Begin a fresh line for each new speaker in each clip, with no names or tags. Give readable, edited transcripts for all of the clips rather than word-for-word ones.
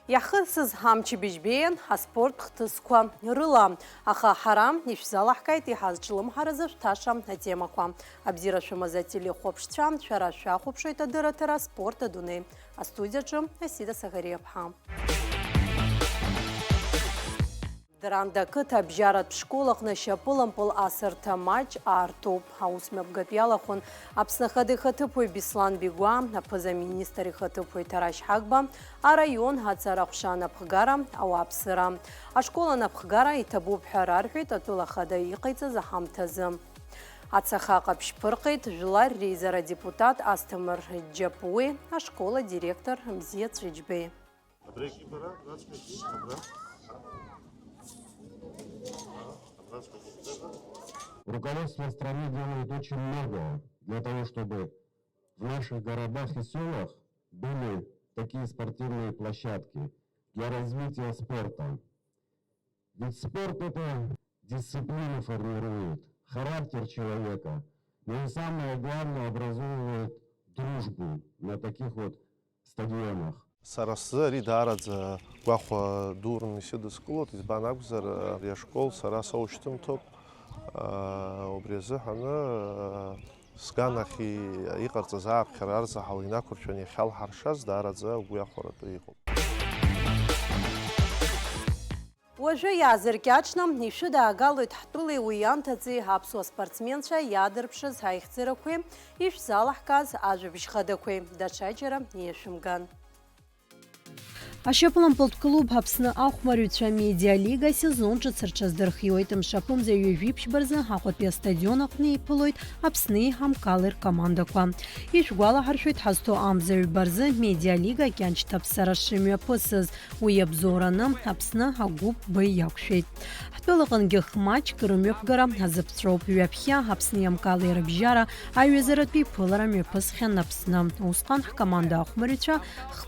Иахысыз ҳамчи бежбеен, аспорт хҭысқәа рыла. Аха ҳара ишәзалаҳкааит иҳазҿлымҳаразы шәҭаша атемақәа. Абзиара шәымаз ателехәаԥшцәа, шәара шәахәаԥшуеит адырраҭара аспорт адунеи. Астудиаҿы Асида Сагариаԥҳа. Дыранда ақыҭа абжьаратә школаҟны шьапылампыл асырҭа маҷ аартуп. Аусмҩаԥгатә иалахәын Аԥсны Ахада ихаҭыԥуаҩ Беслан Бигәа, аԥыза-министр ихаҭыԥуаҩ Ҭарашь Ҳагба, араион аҵарахәшьа анапхгара, ауааԥсыра. Ашкол анапхгара иҭабуп ҳәа рарҳәеит атәыла ахада иҟаиҵаз аҳамҭазы. Ацаха ҟаԥшьԥырҟеит жәлар реизара депутат Асҭамыр Џьапуи, ашкола директор Мзиа Цәиџьбеи.
Руководство страны делает очень много для того, чтобы в наших городах и селах были такие спортивные площадки для развития спорта. Ведь спорт – это дисциплину формирует, характер человека, но и самое главное образовывает дружбу на таких вот стадионах.
Сарасы ридарадзе гвахва дурн сидас клот из банакзар я школ сараса учтым топ обрезы хана сганахи иқарцаз апхарарза халина курчони хал харшаз дарадзе гвахварата иқо.
Уажәы иаазыркьаҿны ишәыдаагалоит ҳтәылеи уи иамҭаӡеи аԥсуа спортсменцәа иаадырԥшыз аихьӡарақәеи ишәзалаҳкааз ажәабжь хадақәеи даҽаџьара иашәымган. Ашьапылампылтә клуб Аԥсны ахәмарыҩцәа медиалига сезон ҿыц рҽаздырхиоит. Мшаԥымза ҩажәиԥшьбаразы Аҟәатәи астадион аҟны иԥылоит Аԥсни ҳамкалеи ркомандақәа. Ишәгәалаҳаршәоит ҳазҭо амзаҩба рзы медиалига кьанҷҭаԥсара шымҩаԥысыз. Уи иабзоураны Аԥсны агәыԥ Б иақәшәеит. Ҳтәылаҟынгьы хмаҷк рымҩаԥгара азыԥҵәоуп. Ҩаԥхьа Аԥсни амкалеи рыбжьара аҩазаратәы иԥылара мҩаԥысхьан Аԥсны. Усҟан ҳкоманда ахәмарыҩцәа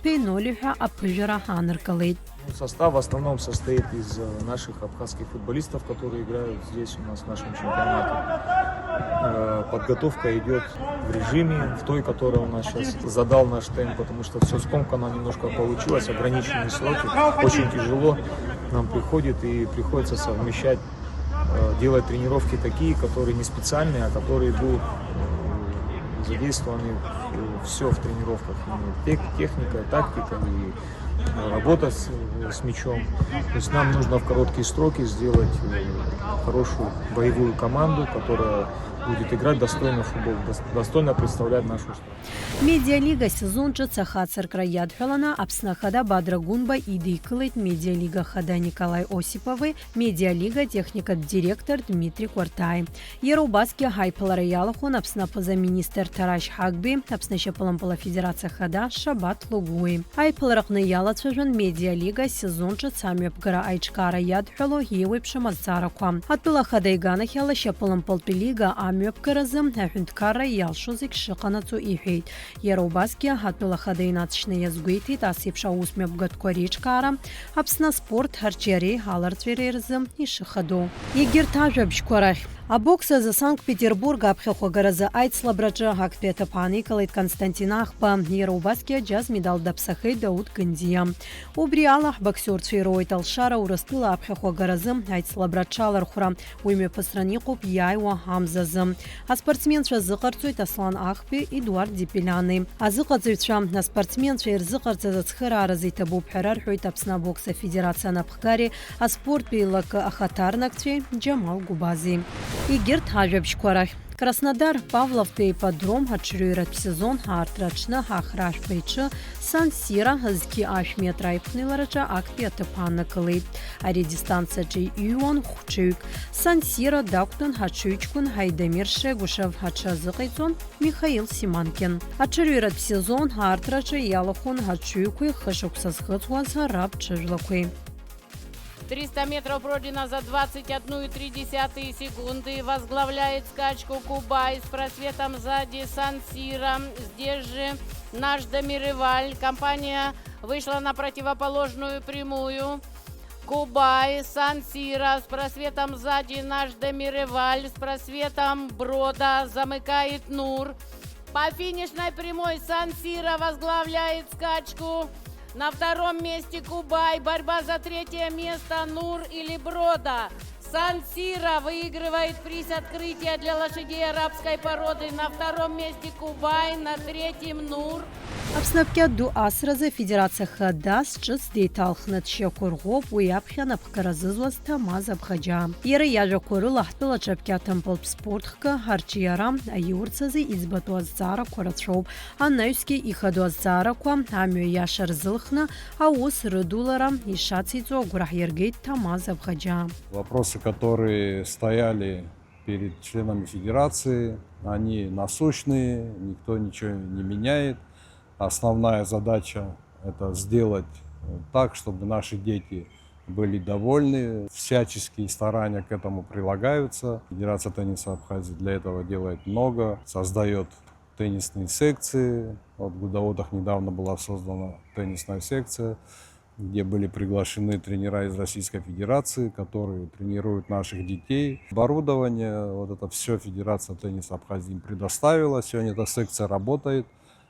0-0 ҳәа аԥыжәара аныркылеит.
Состав в основном состоит из наших абхазских футболистов, которые играют здесь у нас в нашем чемпионате. Подготовка идет в режиме, в той, которая у нас сейчас задал наш темп, потому что все скомканно немножко получилось, ограниченные сроки. Очень тяжело нам приходит и приходится совмещать, делать тренировки такие, которые не специальные, а которые будут задействованы все в тренировках. Техника, тактика и работа с мячом. То есть нам нужно в короткие сроки сделать хорошую боевую команду, которая будет играть достойно футбол, достойно представлять нашу страну.
Медиалига сезон ҿыц ахаҵаркра иадҳәаланы Аԥсны Ахада Бадра Гунба идикылеит медиалига Ахада Николай Осипови, медиалига техникатә директор Дмитрий Кәарҭаи. Иара убасгьы ҳаиԥылара иалахәын Аԥсны аԥыза-министр Ҭарашь Ҳагби, Аԥсны ашьапылампыл афедерациа Ахада Шабаҭ Логуи. Аиԥылараҟны иалацәажәон медиалига сезон ҿыц амҩаԥгара аиҿкаара иадҳәало еиуеиԥшым азҵаарақәа. Атәыла Ахада иганахьала ашьапылампылтәи лига амҩаԥгаразы аҳәынҭқарра иалшо зегь шыҟанаҵо иҳәеит. Иара убасгьы атәыла Ахада инацшны иазгәеиҭеит ас еиԥш аусмҩаԥгатәқәа реиҿкаара Аԥсны аспорт ҳарҿиареи аларҵәиареи рзы ишыхадоу. Егьырҭ ажәабжьқәа рахь. Абокс азы Санкт-Петербург аԥхьахәагаразы аицлабраҿы актәи аҭыԥ иҟалеит Константин Аӷба. Иара убасгьы аџьаз медал даԥсахеит Дауд Гындиа. Убри ала ҳбоксиорцәа ироуеит алшара Урыстәыла аԥхьахәагаразы аицлабра аҽалархәра. Уи мҩаԥысран иҟоуп иааиуа амзазы. Аспортсменцәа зыҟарҵоит Аслан Ахпи, Едуард Дипиляни. Азыҟаҵаҩцәа аспортсменцәа ирзыҟарҵаз ацхырааразы иҭабуп ҳәа рарҳәоит Аԥсны абокс афедерациа анапхгари аспорттәи еилакы ахаҭарнакцәеи Џьамал Гәыбази. Егьырҭ ажәабжьқәа рахь. Краснодар Павловтәи ипподром аҽрыҩратә сезон ҳаартра аҽны ҳахрашәқәа иҿы Сан-Сиро зқьи ашә метра аиԥнылараҿы актәи аҭыԥ ааннакылеит. Ари адистанциаҿы иҩуан хәҽыҩк. Сан-Сиро дақәтәан ҳаҽыҩҷкәын Ҳаидамир Шегушев, аҽазыҟаиҵон Михаил Симанкин. Аҽырҩратә сезон ҳаартраҿы иалахәын ҳаҽыҩқәеи хышықәса зхыҵуаз раԥҽыжәлақәеи.
300 метров пройдено за 21,3 секунды. Возглавляет скачку Кубай с просветом сзади Сан-Сиро. Здесь же наш Дамиреваль. Компания вышла на противоположную прямую. Кубай, Сан-Сиро с просветом сзади наш Дамиреваль. С просветом Брода замыкает Нур. По финишной прямой Сан-Сиро возглавляет скачку. На втором месте Кубай. Борьба за третье место Нур или Брода. Сан-Сиро выигрывает приз открытия для лошадей арабской породы. На втором месте Кубай, на третьем Нур.
Аԥснапгьы ду асразы Федерация хада зҿыц деиҭалхны дшьақәырӷәӷәоуп уи аԥхьан аԥхгара зызуаз Ҭамаз Абӷаџьаа. Иара иажәақәа рыла ҳтәылаҿы Аԥкьаҭымпылтә спортхкы арҿиара аиурц азы иӡбатәу азҵаарақәа рацәоуп. Анаҩсгьы ихаду азҵаарақәа амҩа иаша рзылхны аус рыдулара ишациҵо агәра ҳиргеит Ҭамаз Абӷаџьаа.
Вопросы, которые стояли перед членами Федерации, они насущные, никто ничего не меняет. Основная задача – это сделать так, чтобы наши дети были довольны. Всяческие старания к этому прилагаются. Федерация тенниса Абхазии для этого делает много, создает теннисные секции. Вот в Гудаутах недавно была создана теннисная секция, где были приглашены тренера из Российской Федерации, которые тренируют наших детей. Оборудование, вот это все Федерация тенниса Абхазии им предоставила. Сегодня эта секция работает.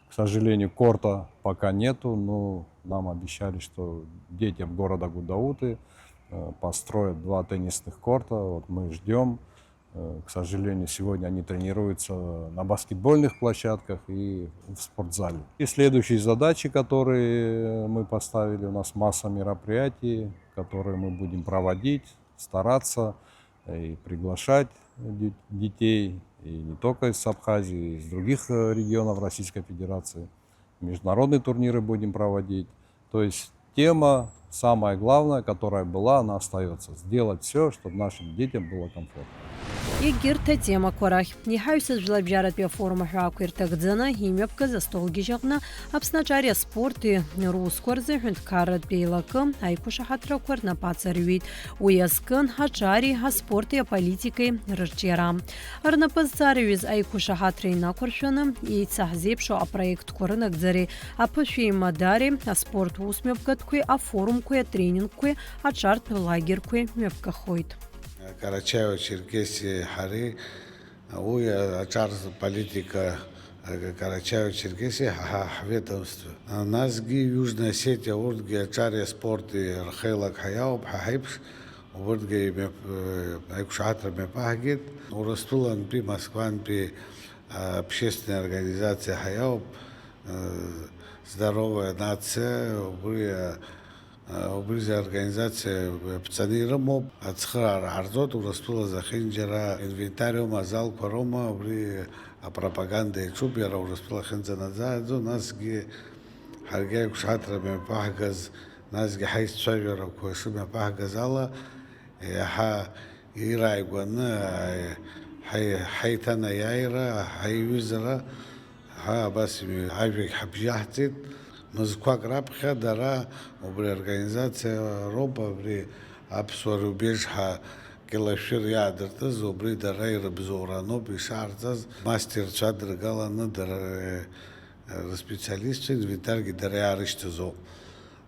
К сожалению, корта пока нету, но нам обещали, что детям города Гудауты построят 2 теннисных корта. Вот мы ждем. К сожалению, сегодня они тренируются на баскетбольных площадках и в спортзале. И следующие задачи, которые мы поставили, у нас масса мероприятий, которые мы будем проводить, стараться и приглашать детей, и не только из Абхазии, и из других регионов Российской Федерации. Международные турниры будем проводить. То есть тема, самая главная, которая была, она остается. Сделать все, чтобы нашим детям было комфортно.
Егерт тема корах. Нихаюсыз жлабжаратбе форума хаквиртагдзана химиапка застолгижагна апсначария спорты рускорзы хунткарат бейлакы айкуша хатраквар напацарвит уяскын хачари спорты политикой рчера. Арнапазарвиз айкуша хатрей накуршаны и цахзепшо проект корынагдзари апыши мадари спорт усмепкаткуй форумкуй тренингкуй чарт лагеркуй мепкахойт.
Карачаево-Черкесия Хари, уя ачар политика Карачаево-Черкесия ведомство. Назги Южная Осетия, урдги ачария спорты Рхейлак Хаяуб, Хахипш, урдги Айкушатра Мепагит, урастулан пи Москван пи общественная организация Хаяуб, здоровая нация, Убриза организация пацанирamo ацхар арзот урастула захинджера инвентариум азал парома убри пропаганда и чубера урастула хинзаназадо насги харгай кушатра ме пахгаз насги хайс чавера кошу ме пахгазала ха ирайгwana хайтана яира хайвизра ха басми хайвик хабжахтит Музыквак рабха дара убри организация роба убри апсуа рубежха келашир ядыртыз убри дара ирабзорано бишартаз мастер чадргаланы дара специалист инвентарги дара ярыштызо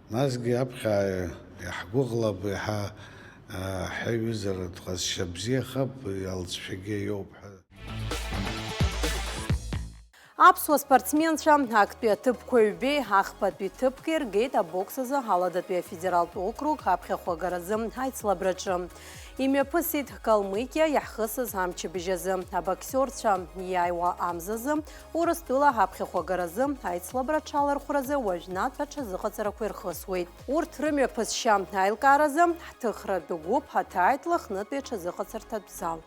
назги апха яхгугла биха хайвизер тхас шабзеха ялцфиге йобха
Аԥсуа спортсменцәа актәи аҭыԥқәа ҩбеи ахԥатәи ҭыԥқәа иргеит абокс азы Ҳаладатәи афедералтә округ ҳаԥхьахә агаразы аицлабраҿы. Имҩаԥысит Калмыкиа иаҳхысыз амчыбжь азы. Абоксиорцәа иааиуа амзазы Урыстәыла ҳаԥхьахә агаразы аицлабраҿы алархәразы уажәнатә аҽазыҟаҵарақәа ирхысуеит. Урҭ рымҩаԥысшьа аилкааразы ҳҭыхратәы гәыԥ ҳаҭааит Лыхнытәи аҽазыҟаҵарҭатә зал.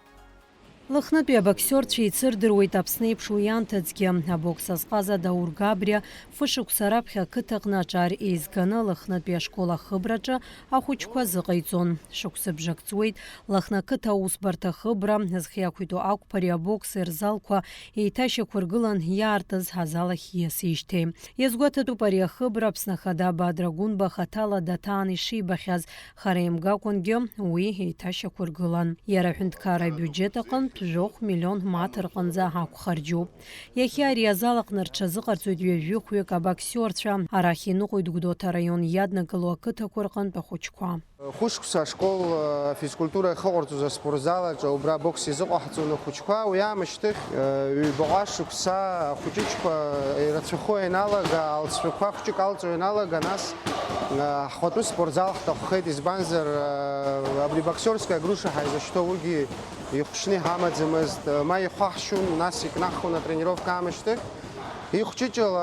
Лыхнытәи абоксиорцәа еицырдыруеит Аԥсны еиԥш уи аамҭацәгьы. Абокс азҟаза Даур Габриа фышықәса раԥхьа ақыҭаҟны аҿар еизганы Лыхнытәи ашкол ахыбраҿы ахәыҷқәа зыҟаиҵон. Шықәсыбжак ҵуеит Лыхны ақыҭа аусбарҭа ахыбра зхиақәиҭу ақәԥари абокс рзалқәа еиҭашьақәыргылан иаартыз азал ахь ииасижьҭеи. Иазгәаҭатәуп ари ахыбра Аԥсны Ахада Бадра Гәынба хаҭала даҭаан ишибахьаз, хара имгакәангьы уи еиҭашьақәыргылан. Иара аҳәынҭқарра абиуџьет аҟнытә жәохә миллион мааҭ рҟынӡа ақәхарџьуп. Иахьа ари азал аҟны рҽазыҟарҵоит ҩажәихәҩык абоксиорцәа. Арахь иныҟәоит Гәдоуҭа араион иаднакыло ақыҭақәа рҟынтә ахәыҷқәа.
Хушкса школ физкультура хогортуза спортзала жобра бокс изоқахцуна хучква уямштых юбашукса хучичква рацхоенала алцхва хучик алцоенала ганас хоту спортзал таххет избанзер абрибоксерская груша хайза что уги ихшни хамадзмаз май хахшун нас икнаху на тренировка амштых и хучичл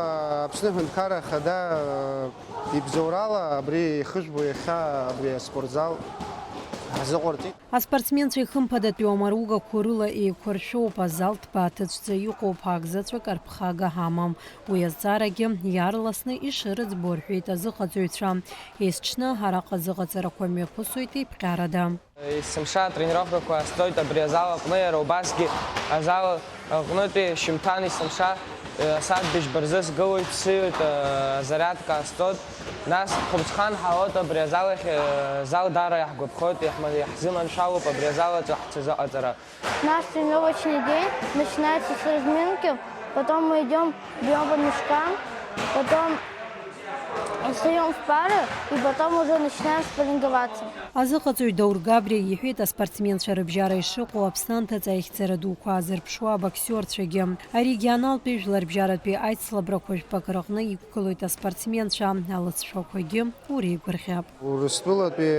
абснехнхара хада ибзорала абри хышбу яха абри спортзал
А спортсменци хымпада тюамаруга курыла и куршоу пазалт патыццы юқу пагзацвы карпхага хамам. Уязцараги ярласны и шырыц борфейта зыхацуйтра. Исчна хараqa зыхацара коме пусуйты пкарада.
Самша тренировка коя стоит обрезала пны робаски, а зал внутри шимтани самша сад биш барзыс гылой псыют зарядка стоит. Нас Хубсхан хаот обрезал их зал дара яхгубхот яхзиман шалу обрезала тахциза азара.
Наш тренировочный день начинается с разминки, потом мы идем, бьем по мешкам, потом встаем в пары и потом уже начинаем спарринговаться.
Азыхацуй даургабри ехет спортсменша рыбжара ишыqу Аԥсны цаихцара дуқәа азырԥшуа абоксерцәагьы. Арегионалтә жәларбжьаратәи аицлабрақәа жәпакырҟны иқәгылоит аспортсменцәа, алыҵшәақәагьы уреигәырӷьап.
Урыстәылатәи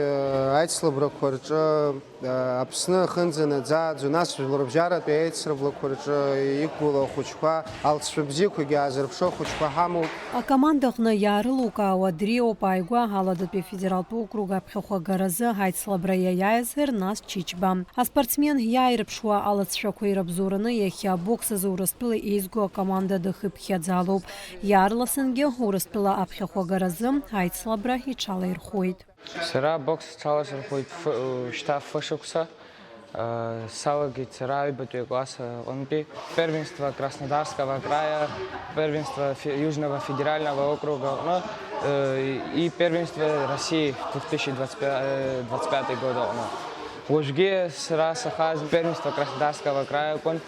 аицлабрақәа рҿы Аԥсны ахынӡа наӡааӡо, нас жәларбжьаратәи аицлабрақәа рҿы иқәгылоу ахәыҷқәа, алҵшәа бзиақәагьы аазырԥшуа ахәыҷқәа ҳамоуп.
Акомандаҟны иаарылукаауа дреиуп Ааигәа Аладатәи афедералтә округ аԥхьахә агаразы аицлабра иаиааизар нас Чичба. Аспортсмен иааирԥшуа алыҵшәақәа ирабзоураны иахьа абокс азы Урыстәыла еизго акоманда дахыԥхьаӡалоуп. Иаарласынгьы Урыстәыла аԥхьахә агаразы аицлабра иҽалаирхәуеит.
Сара бокс ҽаласырхәуеит шьҭа фышықәса. Салагеит сара аҩбатәи класс аҟнытәи первенство Краснодарского края, первенство Южного федерального округа аҟны и первенство России 2025 год аҟны. Уажәгьы сара сахаз первенство Краснодарского края аҟнытә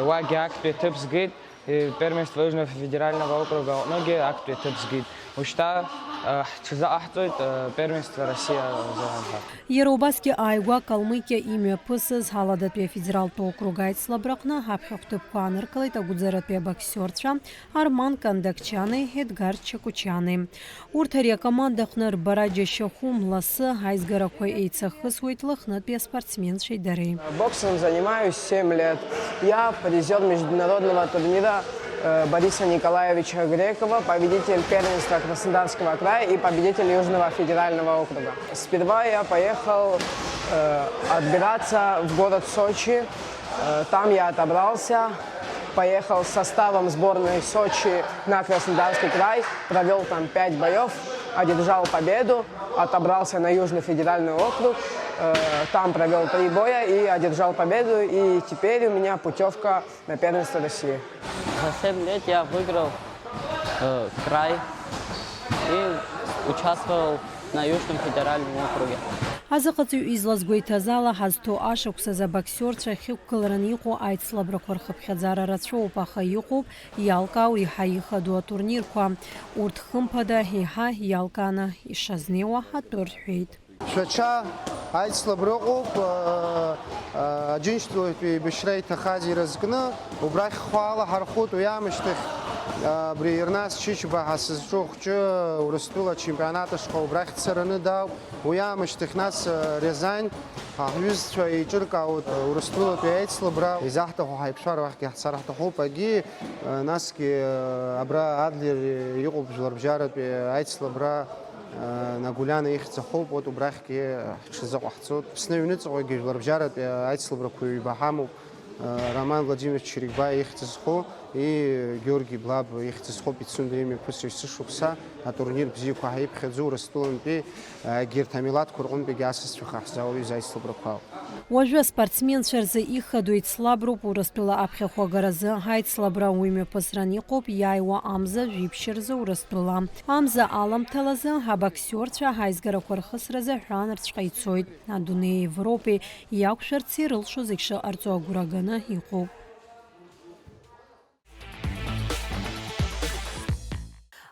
уагьы актәи ҭыԥ згеит, первенство Южного федерального округа аҟныгьы актәи ҭыԥ згеит. Уажәшьҭа ҳҽазаҟаҳҵоит первенство Россия азыҳәан.
Иара убасгьы Ааигәа Калмыкиа имҩаԥысыз Аладатәи афедералтә округ аицлабраҟны ҳаԥхьахә ҭыԥқәа ааныркылеит агәыӡаратәи абоксерцәа Арман Кандакчани, Едгар Чакучани. Урҭ ари акомандаҟны рбара џьашьахәым ласы аизгарақәа еицахысуеит Лыхнытәи аспортсменцәеи дареи.
Боксом занимаюсь 7 лет. Я призер международного турнира Бориса Николаевича Грекова, победитель первенства Краснодарского края и победитель Южного федерального округа. Сперва я поехал отбираться в город Сочи. Там я отобрался, поехал с составом сборной Сочи на Краснодарский край, провел там 5 боев, одержал победу, отобрался на Южный федеральный округ. Там провел 3 боя и одержал победу, и теперь у меня путевка на первенство России.
За 7 лет я выиграл край и участвовал на Южном федеральном округе.
Азыҟаҵаҩ излазгәеиҭаз ала ҳазҭо ашықәсаз абоксерцәа ахьықәгылараны иҟоу аицлабрақәа рхыԥхьаӡара рацәоуп, аха иҟоуп иалкаау еиҳа ихадоу аturнирқәа. Урҭ хымԥада еиҳа иалкааны ишазнеиуа атәы рҳәеит.
Шәача аицлабра ыҟоуп, аџьынџьтәылатәи еибашьра иҭахаз иразкны, убрахь хәаала ҳархәыт, уи аамышьҭахь абри Ернас Чичба ҳа сызҿу ахәҷы Урыстәыла ачемпионат ашҟа убрахь дцараны даауп, уи аамышьҭахь нас Рязань ҳҩызцәа еиҿыркаауеит Урыстәылатәи аицлабра, изаҳҭаху ҳаиқәшәар уахьгьы ҳцар ҳҭахуп, агьи насгьы абра Адлер иҟоуп жәларбжьаратәи аицлабра Нагуляна ихьӡахоуп, вот убрахьгьы ҳҽазыҟаҳҵоит. Аԥсны аҩныҵҟагьы жәларбжьаратәи аицлабрақәа ҩба ҳамоуп. Роман Владимирович Черекба ихьӡызхо и Георгий Блаб ихьӡызхо Пицунда имҩаԥысыҩ сышықәса атурнир бзиақәа ҳаиԥхьаӡо Урыстәылантәи егьырҭ амилаҭқәа рҟынтәигьы асасцәа ҳаҳзаауз аицлабрақәа ауп.
Уажәы аспортсменцәа рзы ихадоу еицлаброуп Урыстәыла аԥхьахә агаразы аицлабра уи мҩаԥысран иҟоуп иааиуа амза жәиԥшьа рзы Урыстәыла. Амза аламҭалазы абоксерцәа аизгарақәа рхысразы ҳәаанырцәҟа ицоит. Адунеи Европеи иақәшәарц ирылшо зегь шыҟарҵо агәра-ганы иҟоуп.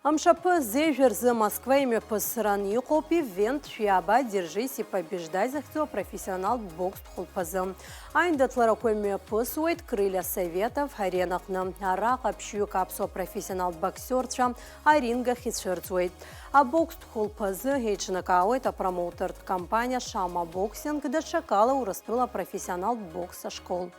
Амшапы зежверзы Москва имя посран Копи вент шьяба держись и побеждай захтё профессионал бокс тхулпазы. Айндатлара койме посует крылья советов аренахна арак общую капсо профессионал боксерча о рингах и шерцует. А бокс тхулпазы гейчнакаует а промоутер компания Шама Боксинг дошакала урастыла профессионал бокса школ.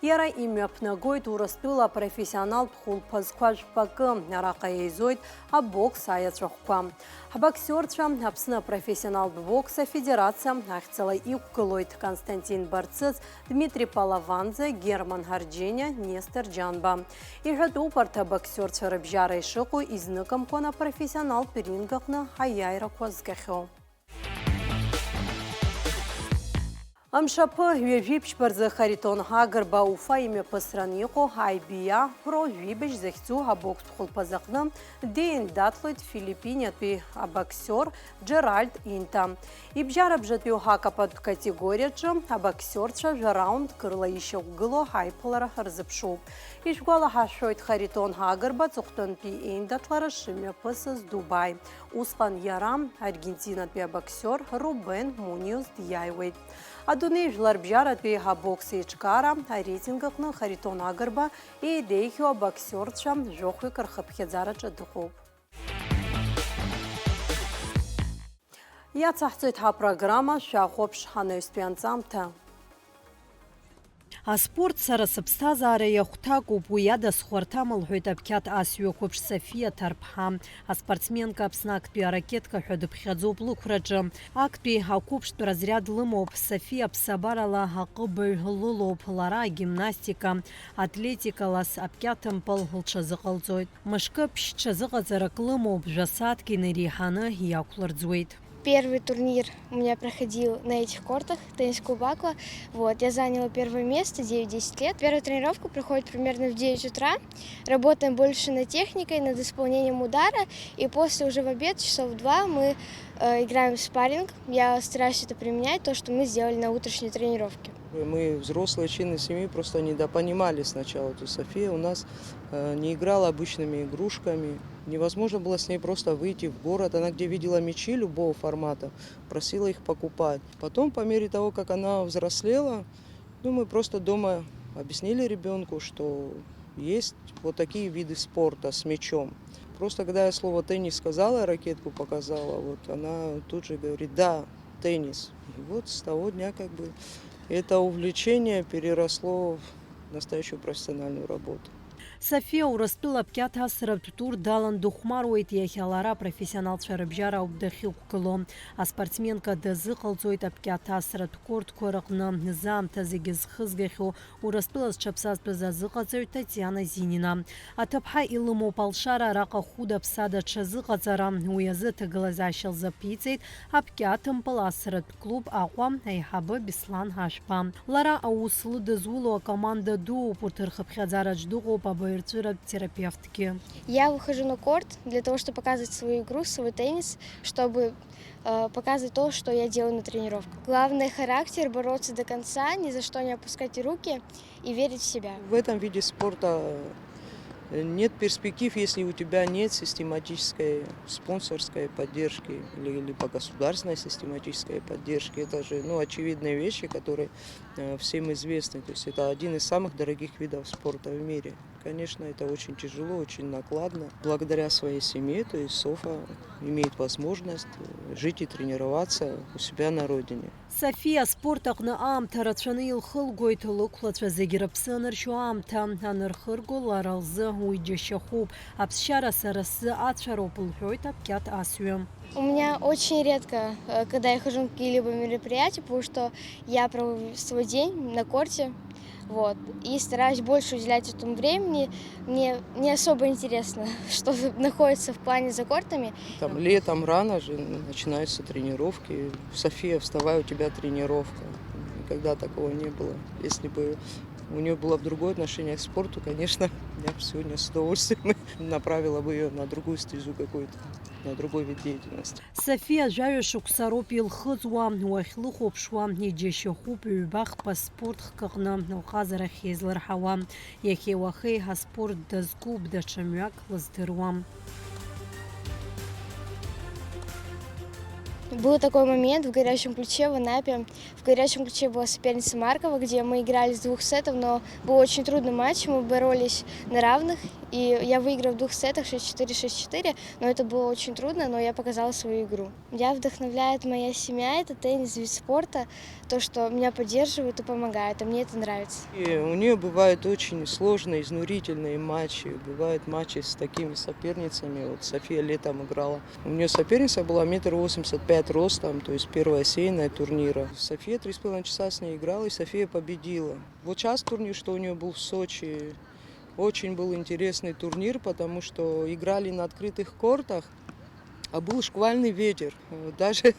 Яра имя пнагойт урастыла профессионал тхулпаз кважпакы арака езойт а бокс аятрахква. Боксерча апсна профессионал бокса федерация ахцела и уколойт Константин Барцец, Дмитрий Палаванзе, Герман Хардженя, Нестор Джанба. И жду парта боксерча рыбжара и шоку изныком кона профессионал перингах на хаяйра козгахо. Амшапы юевипш барзы Харитон Хагарба Уфа имя посранико Хайбия про юебиш захцу бокс тхулпазахны дейн датлойт Филиппине пи боксер Джеральд Инта. Ибжара бжатпиу хака под категориячы боксерча раунд кырла еще гыло хайпалара харзыпшу. Ишгуала хашойт Харитон Хагарба цухтон пи эйндатлара шимя пысыз Дубай. Усқан ярам Аргентина пи боксер Рубен Муниус Дияйвейт. Адуней жларбжарат пиха боксы ичкара, рейтингах на Харитон Агарба и дейхио боксерча жохвы кархапхедзарача духов. Я цахцует ха программа шахопш ханеуспианцамта. А спорт сарасыпстазары яхтаку буяда схвартамал хуйтапкят асюкопш София Тарпха. А спортсменка апснак ракетка худыпхядзоп лукраджа. Акпи хакопш разряд лымоп София псабарала хакыбы лулоп лара гимнастика. Атлетика лас апкятым пыл хылчазыкалзойт. Мышкыпш чазыказарак лымоп жасатки нариханы якулардзойт.
Первый турнир у меня проходил на этих кортах, теннис клуб Аква. Вот, я заняла первое место, 9-10 лет. Первая тренировка проходит примерно в 9 утра. Работаем больше над техникой, над исполнением удара. И после уже в обед, часов 2, мы играем в спарринг. Я стараюсь это применять, то, что мы сделали на утренней тренировке.
Мы, взрослые члены семьи, просто недопонимали сначала. То есть София у нас не играла обычными игрушками. Невозможно было с ней просто выйти в город. Она где видела мячи любого формата, просила их покупать. Потом, по мере того, как она взрослела, мы просто дома объяснили ребенку, что есть вот такие виды спорта с мячом. Просто когда я слово «теннис» сказала, ракетку показала, вот она тут же говорит «да, теннис». И вот с того дня это увлечение переросло в настоящую профессиональную работу.
София урастыла пкята сраптур далан духмарует яхялара профессионал чарабжара обдахил кулом. А спортсменка дазы қалзойт апкята сраткорт коракна низам тазигиз хызгаху урастыла с чапсаз безазы қалзойт Татьяна Зинина. А тапха илыму палшара рака худа псада чазы қалзара уязы тыгылазашыл запицейт апкятым пала срат клуб Аква айхабы Беслан Хашпа. Лара ауслы дазулу команда ду пуртырхыпхядзарач дугу терапевтки.
Я выхожу на корт для того, чтобы показывать свою игру, свой теннис, чтобы показывать то, что я делаю на тренировках. Главное — характер, бороться до конца, ни за что не опускать руки и верить в себя.
В этом виде спорта нет перспектив, если у тебя нет систематической спонсорской поддержки или по государственной систематической поддержке. Это же очевидные вещи, которые всем известны. То есть это один из самых дорогих видов спорта в мире. Конечно, это очень тяжело, очень накладно. Благодаря своей семье, то есть Софа имеет возможность жить и тренироваться у себя на родине.
София спортакны амта рачаныл хылгойт луклатра загирапсыныр шу амта анырхыргул аралзы уйджащахуб апсчара сарасы атшаропыл хойт апкят асюем.
У меня очень редко, когда я хожу на какие-либо мероприятия, потому что я провожу свой день на корте. Вот. И стараюсь больше уделять этому времени. Мне не особо интересно, что находится в плане за кортами.
Летом рано же начинаются тренировки. София, вставай, у тебя тренировка. Никогда такого не было. Если бы у нее было другое отношение к спорту, конечно, я бы сегодня с удовольствием направила бы ее на другую стезю какую-то, на другой вид деятельности.
София жаюшук саропил хызуа уахлухоп шуа неджещахуп юбах паспорт хкагна ухазара хезлар хава яхи вахей хаспорт дазгуб дачамяк лаздыруам.
Был такой момент в «Горячем ключе» в Анапе. В «Горячем ключе» была соперница Маркова, где мы играли с 2 сетов, но был очень трудный матч, мы боролись на равных, и я выиграла в 2 сетах 6-4, 6-4, но это было очень трудно, но я показала свою игру. Меня вдохновляет моя семья, это теннис, вид спорта, то, что меня поддерживают и помогают, и мне это нравится.
И у нее бывают очень сложные, изнурительные матчи, бывают матчи с такими соперницами. Вот София летом играла. У нее соперница была 1,85 м ростом, то есть первая сейная турнира. София 3,5 часа с ней играла, и София победила. Вот сейчас турнир, что у нее был в Сочи, очень был интересный турнир, потому что играли на открытых кортах, а был шквальный ветер. Даже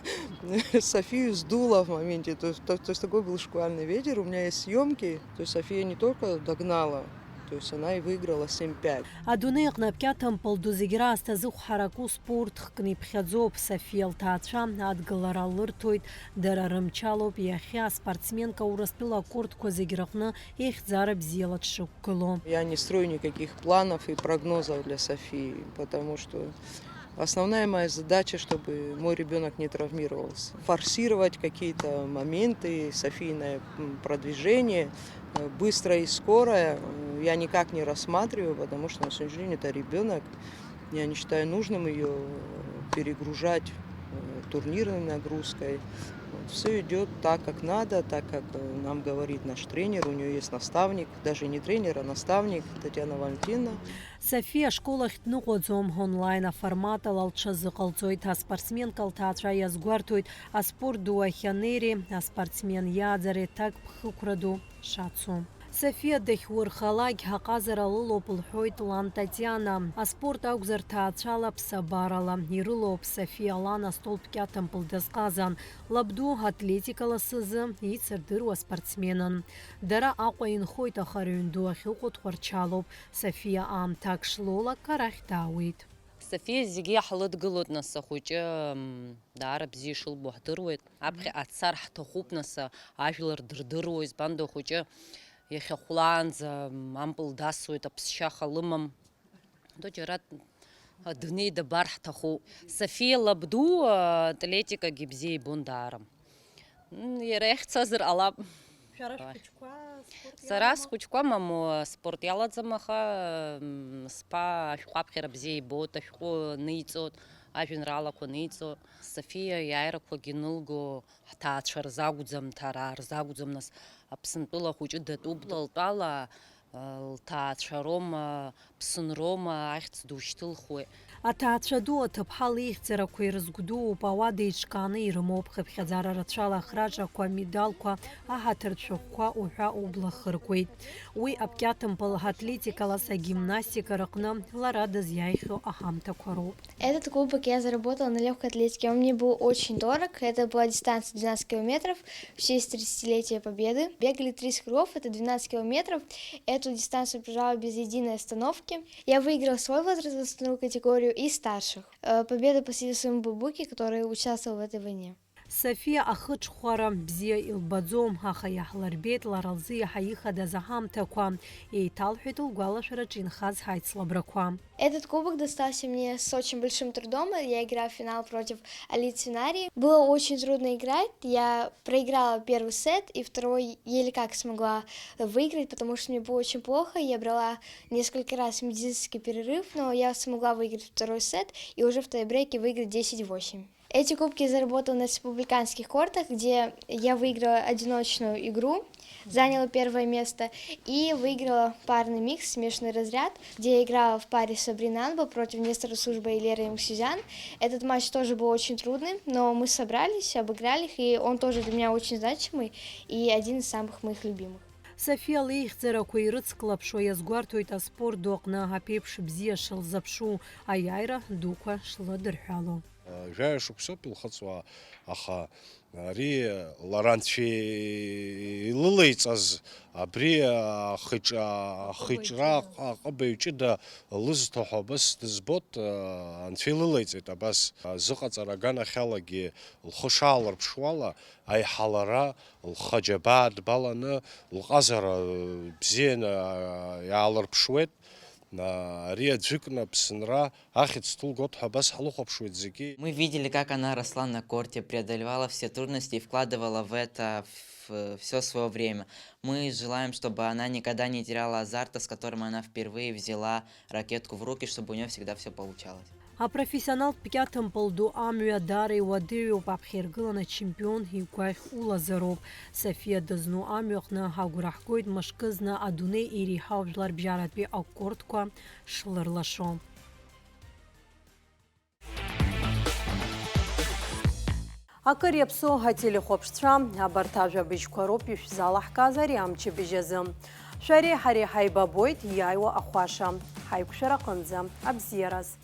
Софию сдуло в моменте. То есть такой был шквальный ветер. У меня есть съемки. То есть София не только догнала, то есть она и выиграла 7-5.
Адунай гнапкятам полдузигра астазух хараку спорт хкни пхядзоп София Лтаача адгаларалыртойт дарарымчалоп яхя спортсменка ураспила корт козиграхна их зараб зелат шуккуло.
Я не строю никаких планов и прогнозов для Софии, потому что основная моя задача, чтобы мой ребенок не травмировался. Форсировать какие-то моменты, Софийное продвижение, быстрое и скорое, я никак не рассматриваю, потому что на сегодняшний день это ребенок. Я не считаю нужным ее перегружать турнирной нагрузкой. Все идет так, как надо, так, как нам говорит наш тренер. У нее есть наставник, даже не тренер, а наставник Татьяна Валентиновна.
София школа хтнугодзом онлайна формата лалчазы қалцойт, а спортсменка Лтаача язгуартойт, а спорт дуахянери, а спортсмен ядзаре так пхукраду шацу. София дахьурхалагь хаказара лылопыл хойт лан Татьяна, а спорт аугзар Таачала псабарала, ирылоп София лана столбкятам пылдасказан, лабду атлетикала сызы и цердыруа спортсменан. Дара акваин хойт ахарюнду ахилкот хварчалоп, София ам так шлола карахтауит.
София зиги халыдгылот наса хуйчы дара бзи шыл бухдырует, апхи атсар хтахуп наса ажлар дырдырует, бандо хуйчы яхихуланза ампыл дасует, апсша халымам. Дочерат дней да бархтаху. София лабду атлетика гибзей бундарам. Ерех цазыр алаб. Сарас кучка маму спорт яладзамаха спа ашхуапхера бзей бот ашху ныйцот ажинрала ко София яйра ко гинулго таачар загудзам тарар загудзам нас апсынпыла хучу датуб талтала таачаром псынром ахц душтыл хуй.
Атаачаду тыпхал ихцерақәа ирызгәдууп ауада иҿкааны ирымоуп хыԥхьаӡара рацәала ахраҿақәа, амедалқәа, аҳаҭырцәыхәқәа уҳәа ублахыркуеит. Уи апкьатымпыл атлетикалас агимнастика рҟны лара дызиаихьоу аҳамҭақәа роуп.
Этот кубок я заработала на легкой атлетике. Он мне был очень дорог. Это была дистанция 12 километров в честь 30-летия Победы. Бегали 30 кругов, это 12 километров. Эту дистанцию пробежала без единой остановки. Я выиграла свой возраст, возрастную категорию и старших. Победу посвятила своему бабуке, который участвовал в этой войне.
София ахыҽхәара бзиа илбаӡом, аха иаҳларбеит лара лзы иаҳа ихадаз аҳамҭақәа, еиҭалҳәеит лгәалашәараҿы инхаз ҳаицлабрақәа.
Этот кубок достался мне с очень большим трудом. Я играла в финал против Алиты Свинари. Было очень трудно играть. Я проиграла первый сет, и второй еле как смогла выиграть, потому что мне было очень плохо. Я брала несколько раз медицинский перерыв, но я смогла выиграть второй сет и уже в тайбрейке выиграть 10-8. Эти кубки я заработала на республиканских кортах, где я выиграла одиночную игру, заняла первое место и выиграла парный микс, смешанный разряд, где я играла в паре с Сабриной Анбо против Нестора Сужба и Леры Муксюзян. Этот матч тоже был очень трудный, но мы собрались, обыграли их, и он тоже для меня очень значимый и один из самых моих любимых.
София леихьӡарақәа ирыцклаԥшуа иазгәарҭоит аспорт ду аҟны аԥеиԥш бзиа шылзаԥшу, аиааира дуқәа шладырҳәало.
Жәаҩа шықәсоуп илхыҵуа, аха ари ларанцәа илылеиҵаз абри ахыҷра аҟыбаҩ ҷыда лызҭаху абас дызбот, анцәа илылеиҵеит абас зыҟаҵара аганахьалагьы лхы шаалырԥшуала, аиҳалара лхы аџьабаа дбаланы лҟазара бзианы иаалырԥшуеит. Ария Дзюкна, Псенра, Ахиц Тулгот, Хабас, Халухопшует Зики.
Мы видели, как она росла на корте, преодолевала все трудности и вкладывала в это все свое время. Мы желаем, чтобы она никогда не теряла азарта, с которым она впервые взяла ракетку в руки, чтобы у нее всегда все получалось.
А профессионал п'ятым полду амюя дары вадыю папхергылана чемпион хикуах улазаров. София дазну амюхна хагурахкойд машкызна адуне ири хавжлар бжаратби аккордка шлырлашо. Акарепсо хатили хопштра абартажа бичкоропи залах казари амчи бижазым. Шари хари хайбабойт яйва ахваша. Хайкушара қынзам абзияраз.